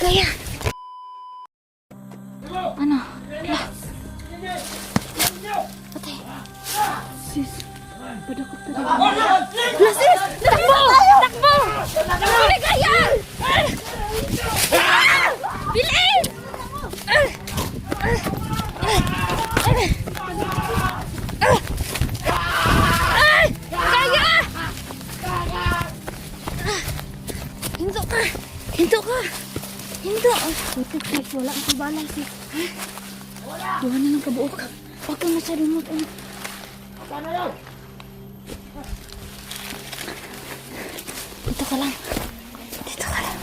Ligaya! Ano? Ala. Patay. Sis. Padakot na rin. Ala, sis! Takbo! Takbo! Takbo, Ligaya! Bilis! Ligaya! Hinto ka! Hinto ka! Hinto! Putik, sis. Wala akong bala, sis. Diwan na ng kabuok. Huwag kang masyadong mag-ano. Dito ka lang. Dito ka lang.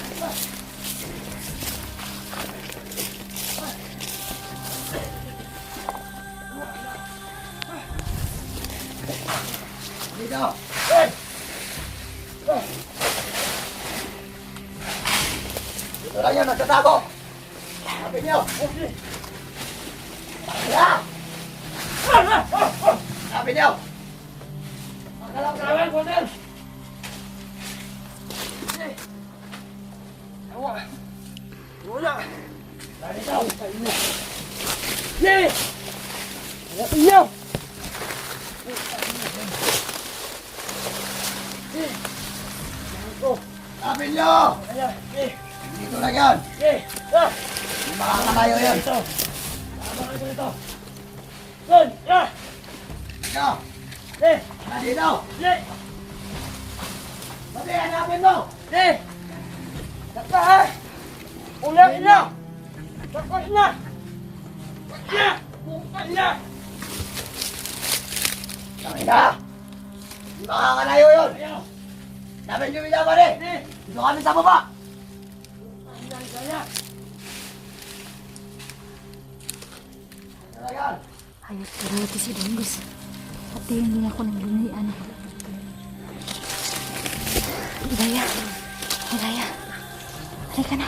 Dito! Dito lang yan, nagtatago! Sabi niyo! Sabi niyo! Magkalang kawin, Kundel! Wala! Sabi niyo! Yee! Sabi niyo! Sabi niyo! Dito lang yan! Yung mga kanayo yan! Dito! Dito! Sabi, hanapin mo! Ulang na! Tapos na! Bukan na! Sabi na! Yung mga kanayo yun! Sabi niyo binaban eh! Dito kami sa baba! Talagan! Hayop ka rin si Dungus. Pati hindi ako nang lunian. Ligaya. Ligaya. Halika na.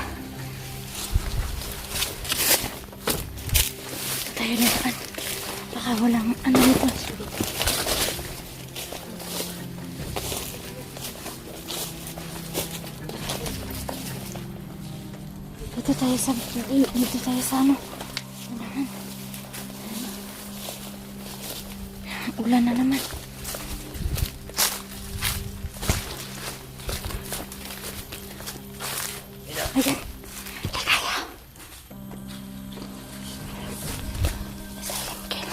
Tayo na saan. Baka walang ano dito. Dito tayo sa ano. Ulan na naman. Ayan. Ligaya. Silent kill.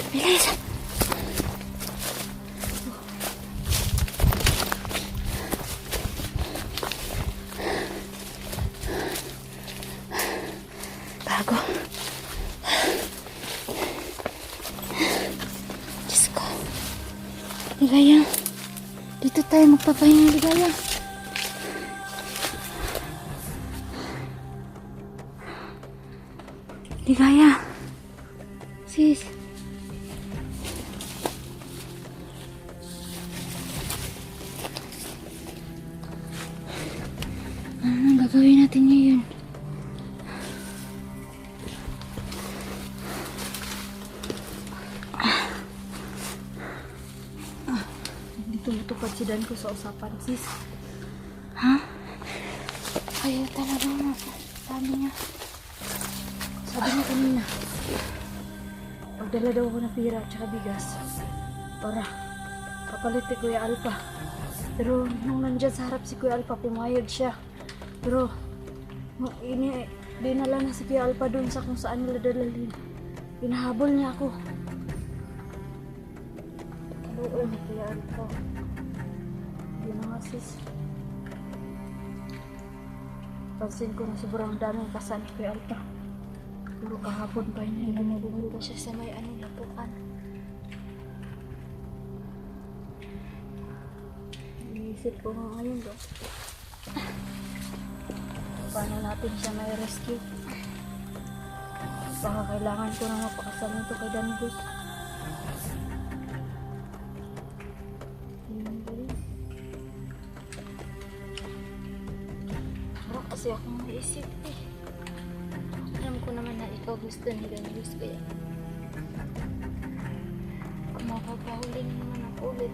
Bilis! Bago. Diyos ko. Ligaya. Dito tayo magpapahinga, Ligaya. Ligaya. Sis. Anong gagawin natin ngayon? Hindi tumutupad si Dan ko sa usapan, sis. Ha? Ayaw talaga mo. Sabi niya kanina. Magdala daw ako ng pira at saka bigas. Para kapalit kay Kuya Alpa. Pero nung nandyan sa harap si Kuya Alpa, pumayag siya. Pero dinala na si Kuya Alpa doon sa kung saan nila dalalhin. Pinahabol niya ako. Oo, ni Kuya Alpa. Hindi na nga, sis. Pansin ko na sobrang daming kasan ni Kuya Alpa. Puro kahapon pa yun. Nagugulo siya sa may lapuan. Iniisip ko nga ngayon doon. Paano natin siya may rescue? Baka kailangan ko na mapakasalan ito kay Dangus. kasi akong naisip eh. Alam ko naman na ikaw gusto nila na gusto ko yan. Kung mapapahuli na naman ako ulit.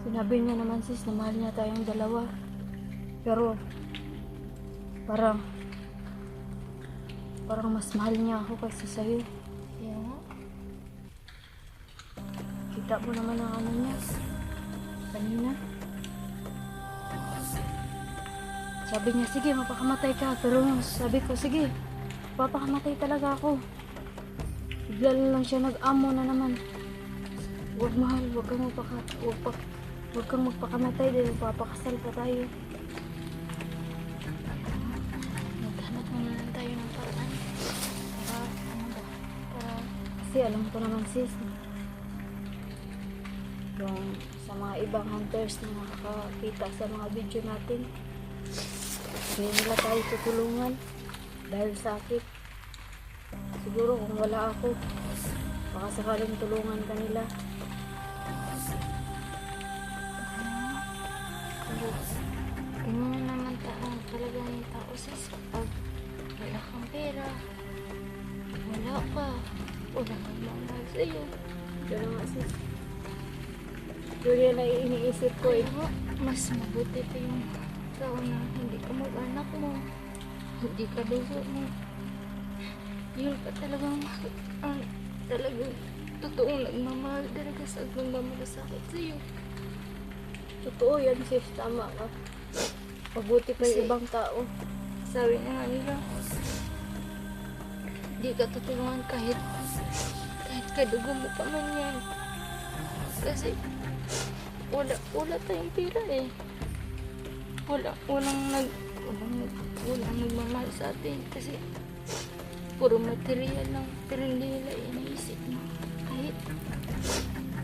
Sinabi niya naman sis na mahal niya tayong dalawa. Pero parang mas mahal niya ako kaysa sa'yo. Kaya nga. Kita mo naman ang ano niya. Kanina. Sabi niya, sige, mapakamatay ka. Pero sabi ko, sige, papakamatay talaga ako. Bigla na lang siya nag-amo na naman. Huwag mahal, huwag kang magpakamatay dahil papakasal pa tayo. Maghanap muna lang tayo ng paraan. Kasi alam ko naman sis, yung sa mga ibang hunters na nakakita sa mga video natin, hindi nila tayo tutulungan dahil sakit. Siguro kung wala ako, baka sakaling tulungan kanila. Ganyan naman talaga yung tao sis. Pag wala kang pera, wala ka, wala kang mahal sa'yo. Gano'n nga sis. Yun yan ay iniisip ko eh. Mas mabuti pa yung tao na hindi ka mag-anak mo, hindi ka dugo mo. Yun ka talagang totoong nagmamahal talaga sa nagmamalasakit sa'yo. Totoo yan sis, tama ka. Mabuti pa yung ibang tao. Sabi nga nila, di ka tutulungan kahit kadugo mo pa man yan. Kasi wala tayong pera eh. Walang nagmamahal sa atin kasi puro material lang. Pero hindi nila iniisip na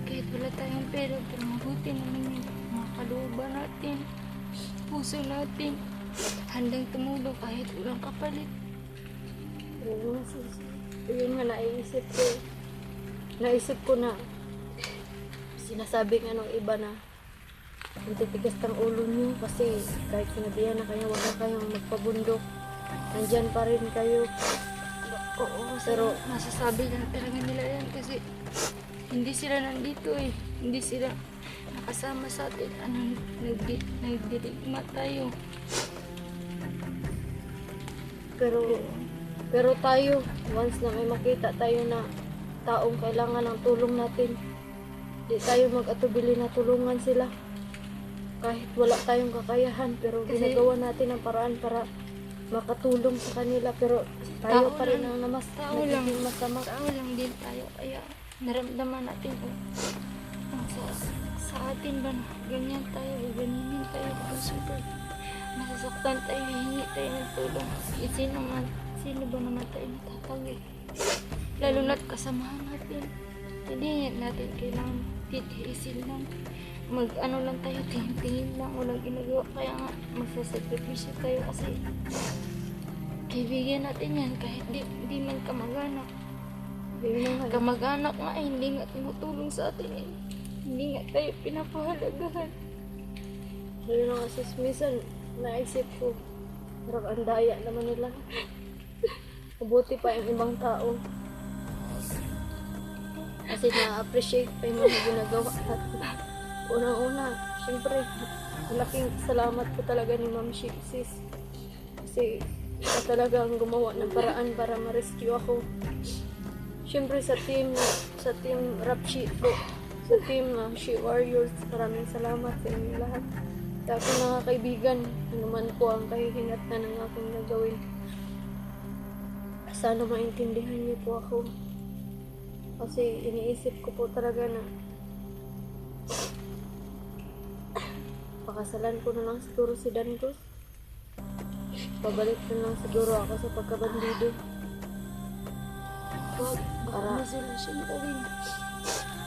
kahit wala tayong pera, pero mabuti naman yung mga kalooban natin, puso natin, handang tumulong kahit walang kapalit. Yun nga naisip ko. Naisip ko na sinasabi nga ng iba na ang titigas ng ulo niyo kasi kahit sinabihan na kayo wag na kayong magpabundok, nandyan pa rin kayo. Oo, pero masasabi lang talaga nila yan kasi hindi sila nandito eh. Hindi sila nakasama sa atin. Nagdirigma tayo. Pero tayo, once na may makita tayo na taong kailangan ng tulong natin, di tayo mag-atubili na tulungan sila. Kahit wala tayong kakayahan, pero ginagawa natin ang paraan para makatulong sa kanila. Pero tayo pa rin ang nagiging masama. Tao lang din tayo, kaya naramdaman natin sa atin ba na ganyan tayo, ganyanin tayo, super masasaktan tayo, hingi tayo ng tulong. Sino ba naman tayo natatawag? Lalo na't kasamahan natin. Hindi natin kailangan titiisin lang. Mag-ano lang tayo, tingin-tingin lang, walang ginagawa. Kaya nga, magsasakripisyo tayo kasi kaibigan natin yan kahit di man kamag-anak. Kamag-anak nga hindi nga tumutulong sa atin eh. Hindi nga tayo pinapahalagahan. Yun nga sis, minsan naisip ko, parang ang daya naman nila. Mabuti pa yung ibang tao. Kasi na-appreciate pa yung mga ginagawa natin. Unang-una, syempre, malaking salamat po talaga ni Ma'am Sis. Kasi siya talaga ang gumawa ng paraan para ma-rescue ako. Syempre sa team Rap Sheet po, sa team She Warriors, maraming salamat sa inyo lahat. Sa aking mga kaibigan, ano man po ang kahihinatnan ng aking nagawin. Sana maintindihan niyo po ako. Kasi iniisip ko po talaga na pakasalan ko na lang siguro si Dancruz. Pabalik na lang siguro ako sa pagkabandido.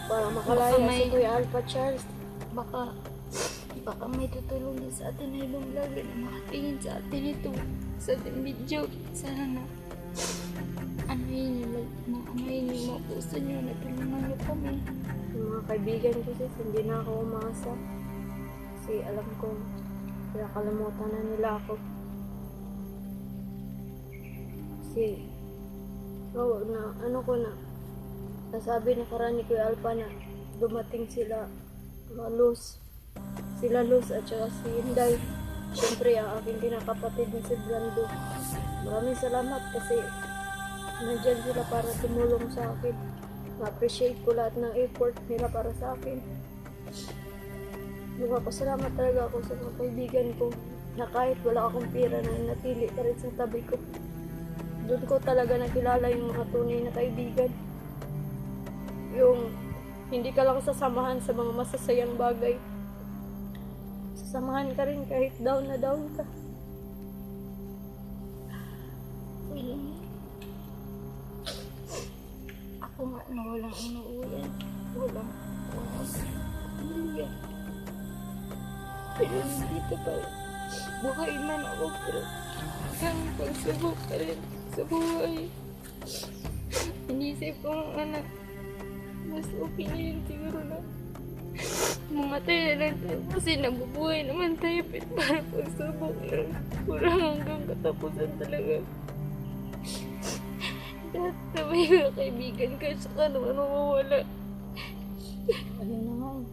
Para makalaya si Kuya Alpha Charles. Baka may tutulong din sa atin na ibang vlog na makatingin sa atin ito. Sa ating video. Sana na ano yun yung mga puso nyo na tulungan nyo kami. Yung mga kaibigan ko sis, hindi na ako umasa. Kasi alam ko Kaya kalimutan na nila ako. Kasi, nasabi na karani ko yung Alpha na dumating sila, sila Luz at saka si Inday. Siyempre, ang aking kinakapatid na si Brando. Maraming salamat kasi nandyan sila para tumulong sa akin. Ma-appreciate ko lahat ng effort nila para sa akin. Nagpapasalamat talaga ako sa mga kaibigan ko na kahit wala akong pera na natili pa rin sa tabi ko. Doon ko talaga nakilala yung mga tunay na kaibigan. Yung hindi ka lang sasamahan sa mga masasayang bagay. Sasamahan ka rin kahit down na down ka. Ako nga na walang inuulan, walang oras, pamilya. Pero nandito pa rin. Buhay man ako, pero hanggang pagsubok pa rin sa buhay. Inisip ko ang anak, mas okay na yun siguro na mamatay na lang tayo kasi nabubuhay naman tayo para pagsubok lang. Kurang hanggang katapusan talaga. Lahat na may mga kaibigan ka, saka naman mawawala. Ayun na nga eh.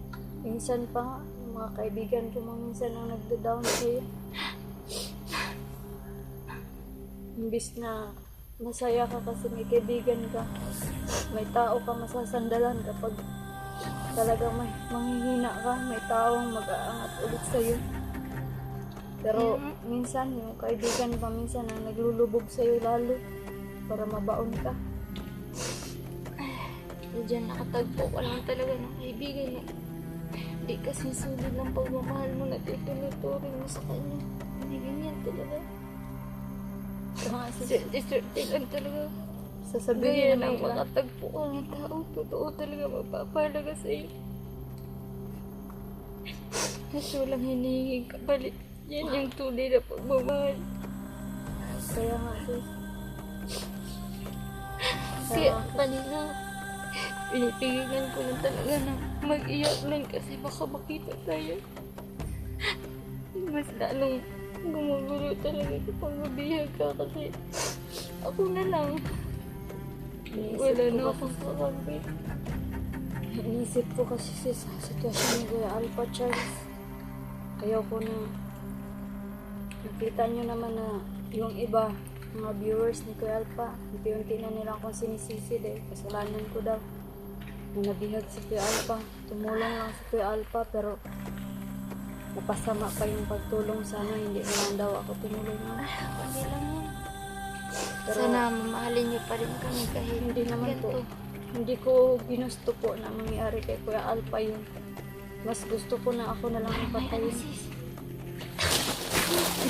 Minsan pa nga, yung mga kaibigan ko minsan ang nagda-down sa'yo. Imbis na masaya ka kasi may kaibigan ka, may tao ka masasandalan kapag talagang may manghihina ka, may taong mag-aangat ulit sa'yo. Pero minsan, yung kaibigan pa minsan ang naglulubog sa'yo lalo para mabaon ka. Diyan nakatagpo ka lang talaga ng kaibigan na hindi kasi sulit ng pagmamahal mo na tinuturing mo sa kanya. Hindi ganyan talaga. Swerte lang talaga. Sasabihin Gaya na ng nila, makatagpo ka ng tao, totoo talaga magpapahalaga sa'yo. Kasi walang hinihinging kapalit. Yan yung tunay na pagmamahal. kaya nga sis. Kaya kanina, pinipigilan ko lang talaga na mag-iyak lang kasi baka makita tayo. Mas lalong gumugulo talaga kapag mabihag ka kasi ako na lang. Wala na akong kakampi. Inisip ko kasi sis, sa sitwasyon ni Kuya Alpha Charles. Ayaw ko na nakita nyo naman na yung iba, mga viewers ni Kuya Alpha, unti-unti na nila akong sinisisi dahil kasalanan ko daw. Na nabihag si Kuya Alpha, tumulong lang si Kuya Alpha pero napasama pa yung pagtulong sana, hindi naman daw ako tinulungan. Okay lang yan. Pero Sana mamahalin niyo pa rin kami kahit hindi naman po. ganito. Hindi ko ginusto po na mangyari kay Kuya Alpha yun. Mas gusto ko na ako na lang ang patayin. Sis,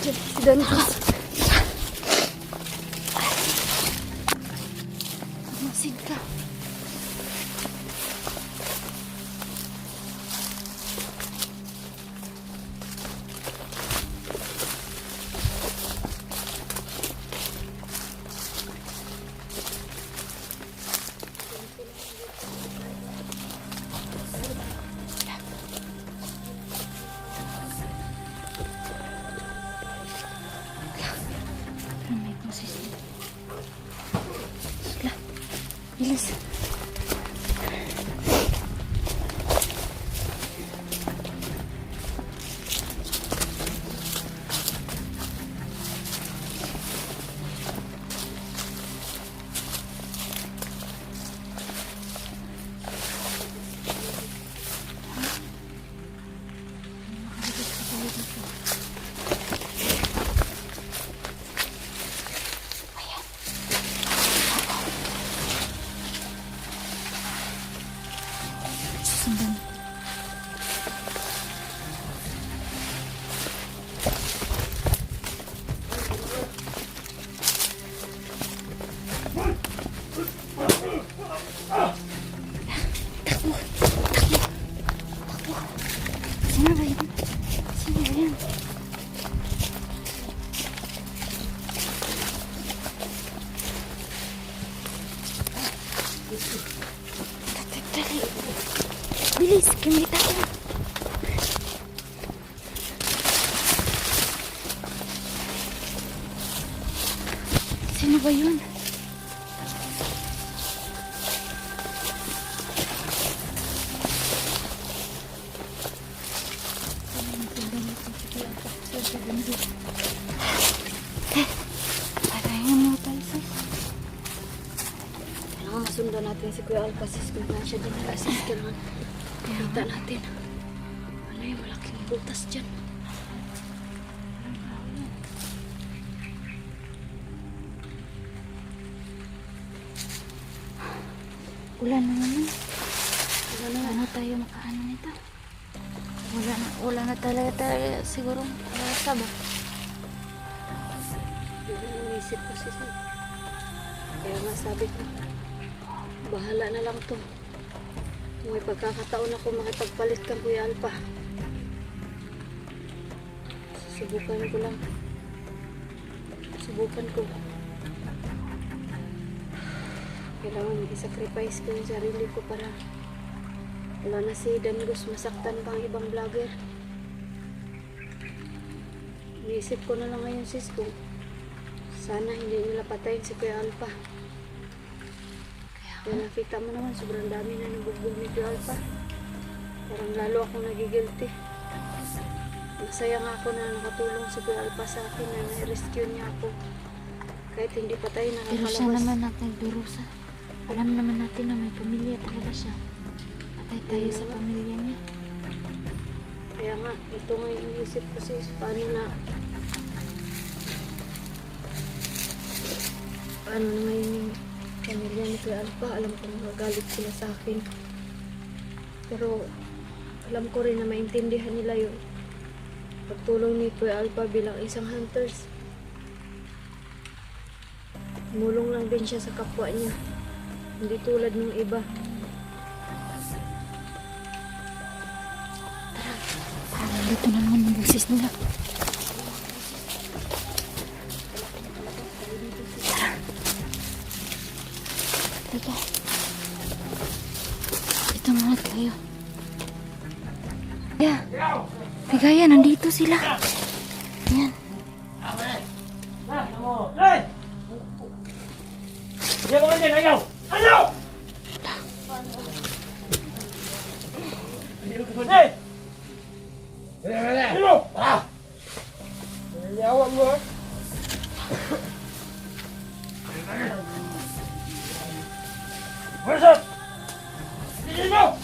Diyan, si Danica. masid ka. May sis. Bilis. Sundan. Sino ba yun? Sino ba yun? Dali. Bilis, may tao. ba yun? Patayin mo tayo, sis. Kailangan masundan natin si Kuya Alpa, sis. Kung na siya dinala, sis. Kailangan makita natin. Ano yung malaking butas dyan? Ulan na naman. Wala na nga. Ano tayo makaano nito? Wala na talaga siguro. Sa ba? Yun ang inisip ko, sis. Kaya nga sabi ko, bahala na lang to. Kung may pagkakataon ako makipagpalit kang Kuya Alpa, subukan ko lang. Subukan ko. Kailangan i-sacrifice ko yung sarili ko para wala na si Dangos masaktan pang ibang vlogger. Iniisip ko na lang ngayon, sis, kung sana hindi nila patayin si Kuya Alpa. Kaya nakita mo naman, sobrang dami na nabugbog ni Kuya Alpa. Parang lalo akong nagigilty. Masaya nga ako na nakatulong si Kuya Alpa sa akin na na-rescue niya ako. Kahit hindi patay, Pero siya nakakalabas. naman nagdurusa. Alam naman natin na may pamilya talaga siya. Patay tayo sa pamilya niya. Kaya nga, ito nga yung inisip ko, sis. Paano na ngayon yung pamilya ni Kuya Alpa? Alam ko magagalit sila sa akin. Pero alam ko rin na maintindihan nila yung pagtulong ni Kuya Alpa bilang isang hunters. Tumulong lang din siya sa kapwa niya. Hindi tulad ng iba. Parang dito na naman yung boses nila. Tara. Dito. Dito muna tayo. Yeah. Bigaya, nandito sila. Yan. Hey! Dia kau ni ayaw! Ayaw! Hey! Hello! Ah! Ayaw mo. What's up? Sige mo!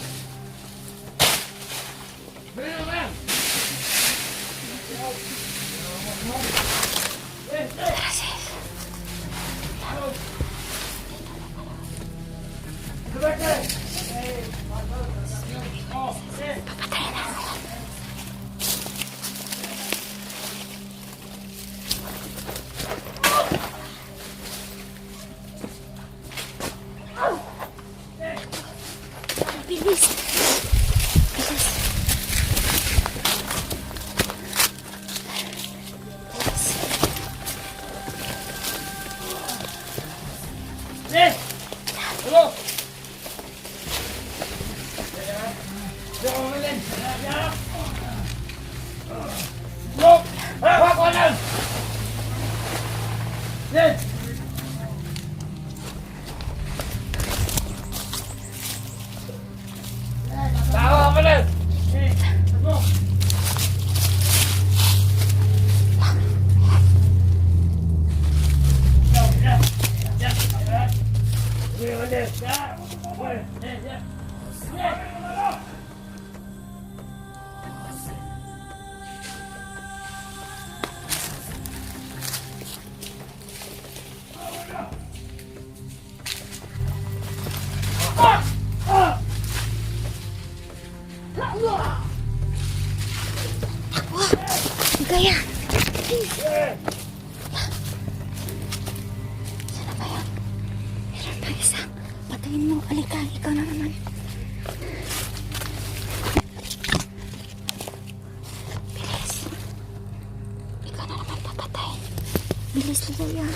Tara, sis. Papatayin na. Bilis. Bilis. Hey! Hello! Look! Hawak ko lang! Yes! Tawa ka lang! Bigaya. Sana ba yun? Meron pa isa. Patayin mo. Alika, ikaw na naman. Bilis. Ikaw na naman papatay. Bilis, Bigaya.